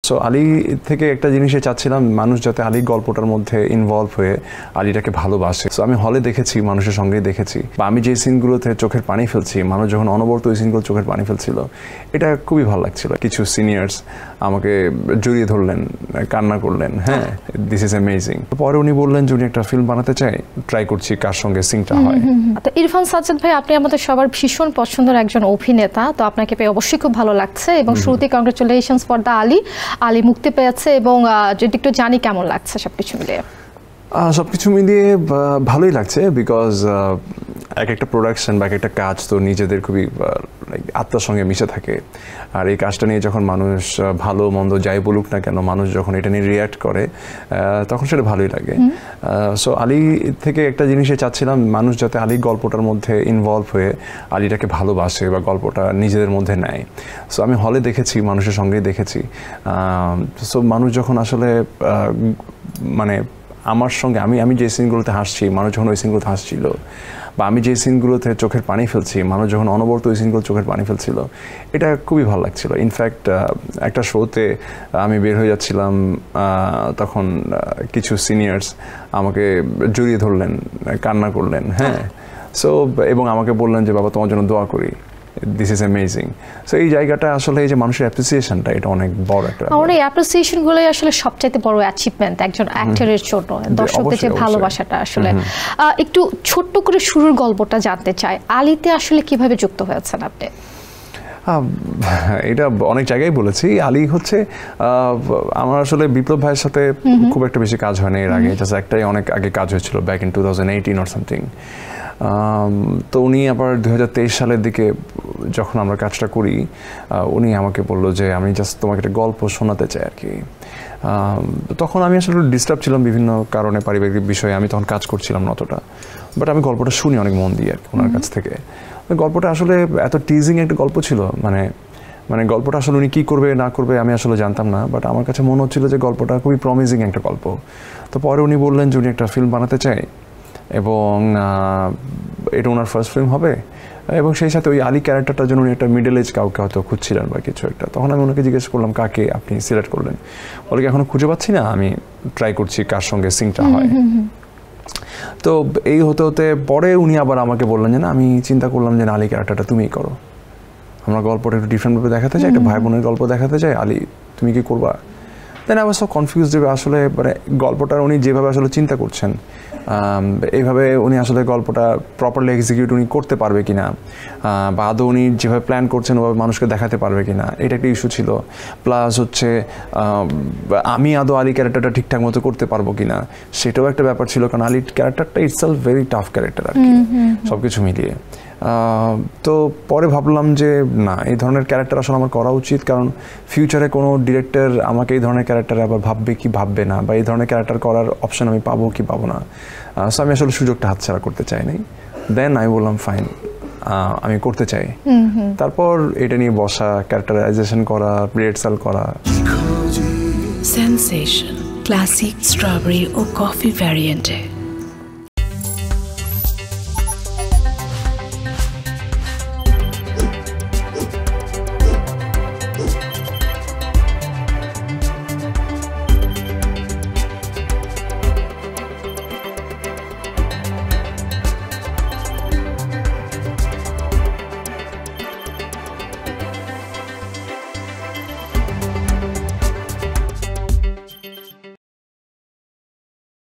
So Ali থেকে একটা জিনিসে চাচ্ছিলাম মানুষ যাতে আলী গল্পটার মধ্যে ইনভলভ হয়ে আলীটাকে ভালোবাসে। সো আমি হলে দেখেছি, মানুষের সঙ্গেই দেখেছি, বা আমি যে সিনগুলোতে চোখের পানি ফেলছি, মানুষ যখন অনবরত ওই সিনগুলো চোখের পানি ফেলছিল, এটা খুবই ভালো লাগছিল। কিছু সিনিয়র্স আমাকে জড়িয়ে ধরলেন, কান্না করলেন, হ্যাঁ দিস ইজ অ্যামেজিং। পরে উনি বললেন যে উনি একটা ফিল্ম বানাতে চাই, ট্রাই করছি কার সঙ্গে সিনটা হয়। তো ইরফান সাজ্জাদ ভাই, আপনি আমাদের সবার ভীষণ পছন্দের একজন অভিনেতা, তো আপনাকে পেয়ে অবশ্যই খুব ভালো লাগছে এবং শুরুতে কংগ্রেচুলেশনস ফর দ্য আলী মুক্তি পেয়েছে, এবং যদি একটু জানি কেমন লাগছে সবকিছু মিলিয়ে? সবকিছু মিলিয়ে ভালোই লাগছে, বিকজ এক একটা প্রোডাকশন বা এক একটা কাজ তো নিজেদের খুবই আত্মার সঙ্গে মিশে থাকে। আর এই কাজটা নিয়ে যখন মানুষ ভালো মন্দ যাই বলুক না কেন, মানুষ যখন এটা নিয়ে রিয়্যাক্ট করে তখন সেটা ভালোই লাগে। সো আলী থেকে একটা জিনিসে চাচ্ছিলাম মানুষ যাতে আলী গল্পটার মধ্যে ইনভলভ হয়ে আলীটাকে ভালোবাসে বা গল্পটা নিজেদের মধ্যে নেয়। সো আমি হলে দেখেছি, মানুষের সঙ্গেই দেখেছি। সো মানুষ যখন আসলে মানে আমার সঙ্গে আমি যে সিনগুলোতে হাসছি, মানুষ যখন ওই সিনগুলোতে হাসছিল, বা আমি যে সিনগুলোতে চোখের পানি ফেলছি, মানুষ যখন অনবরত ওই সিনগুলো চোখের পানি ফেলছিল, এটা খুবই ভালো লাগছিল। ইনফ্যাক্ট একটা শোতে আমি বের হয়ে যাচ্ছিলাম, তখন কিছু সিনিয়র্স আমাকে জড়িয়ে ধরলেন, কান্না করলেন, হ্যাঁ। সো এবং আমাকে বললেন যে বাবা তোমার জন্য দোয়া করি, দিস ইজ অ্যামেজিং। সো এই জায়গাটা আসলে এই যে মানুষের অ্যাপ্রিসিয়েশনটা, এটা অনেক বড় একটা, আমার এই অ্যাপ্রিসিয়েশনগুলোই আসলে সবচাইতে বড় অ্যাচিভমেন্ট একজন অ্যাক্টরের জন্য, দর্শকদের যে ভালোবাসাটা আসলে। একটু ছোট্ট করে শুরুর গল্পটা জানতে চাই, আলীতে আসলে কিভাবে যুক্ত হয়েছেন আপনি? এটা অনেক জায়গায় বলেছি। আলী হচ্ছে আমার আসলে বিপ্লব ভাইয়ের সাথে খুব একটা বেশি কাজ হয় না এর আগে, জাস্ট একটাই অনেক আগে কাজ হয়েছিল, ব্যাক ইন 2018 অর সামথিং। তো উনি আবার 2023 সালের দিকে যখন আমরা কাজটা করি, উনি আমাকে বললো যে আমি জাস্ট তোমাকে একটা গল্প শোনাতে চাই আর কি। তখন আমি আসলে ডিস্টার্ব ছিলাম বিভিন্ন কারণে, পারিবারিক বিষয়ে আমি তখন কাজ করছিলাম না অতটা, বাট আমি গল্পটা শুনি অনেক মন দিয়ে আর কি ওনার কাছ থেকে। গল্পটা আসলে এত টিজিং একটা গল্প ছিল, মানে গল্পটা আসলে উনি কী করবে না করবে আমি আসলে জানতাম না, বাট আমার কাছে মনে হচ্ছিল যে গল্পটা খুবই প্রমিজিং একটা গল্প। তো পরে উনি বললেন যে উনি একটা ফিল্ম বানাতে চাই এবং এটা ওনার ফার্স্ট ফিল্ম হবে, এবং সেই সাথে ওই আলী ক্যারেক্টারটার জন্য উনি একটা মিডল এজ কাউকে হয়তো খুঁজছিলেন বা কিছু একটা। তখন আমি ওনাকে জিজ্ঞেস করলাম কাকে আপনি সিলেক্ট করলেন, বলে কি এখনও খুঁজে পাচ্ছি না, আমি ট্রাই করছি কার সঙ্গে সিনটা হয়। তো এই হতে হতে পরে উনি আবার আমাকে বললেন যে না, আমি চিন্তা করলাম যে না, আলী ক্যারেক্টারটা তুমিই করো, আমরা গল্পটা একটু ডিফারেন্টভাবে দেখাতে চাই, একটা ভাই বোনের গল্প দেখাতে চাই, আলী তুমি কি করবা? Then I was so confused যে আসলে মানে গল্পটার উনি যেভাবে আসলে চিন্তা করছেন, এইভাবে উনি আসলে গল্পটা প্রপারলি এক্সিকিউট উনি করতে পারবে কিনা, বা আদৌ উনি যেভাবে প্ল্যান করছেন ওভাবে মানুষকে দেখাতে পারবে কিনা, এটা একটা ইস্যু ছিল। প্লাস হচ্ছে আমি আদৌ আলী ক্যারেক্টারটা ঠিকঠাক মতো করতে পারবো কিনা, সেটাও একটা ব্যাপার ছিল, কারণ আলী ক্যারেক্টারটা ইটসেলফ ভেরি টাফ ক্যারেক্টার আর কি, সব কিছু মিলিয়ে। তো পরে ভাবলাম যে না, এই ধরনের ক্যারেক্টার আসলে আমার করা উচিত, কারণ ফিউচারে কোনো ডিরেক্টর আমাকে এই ধরনের ক্যারেক্টারে আবার ভাববে কি ভাববে না, বা এই ধরনের ক্যারেক্টার করার অপশন আমি পাবো কি পাবো না। সো আমি আসলে সুযোগটা হাতছাড়া করতে চাই নাই। দেন আমি বললাম ফাইন, আমি করতে চাই। তারপর এটা নিয়ে বসা, ক্যারেক্টারাইজেশন করা, রিহার্সাল করা। সেন্সেশন ক্লাসিক স্ট্রবেরি ও কফি ভ্যারিয়েন্টে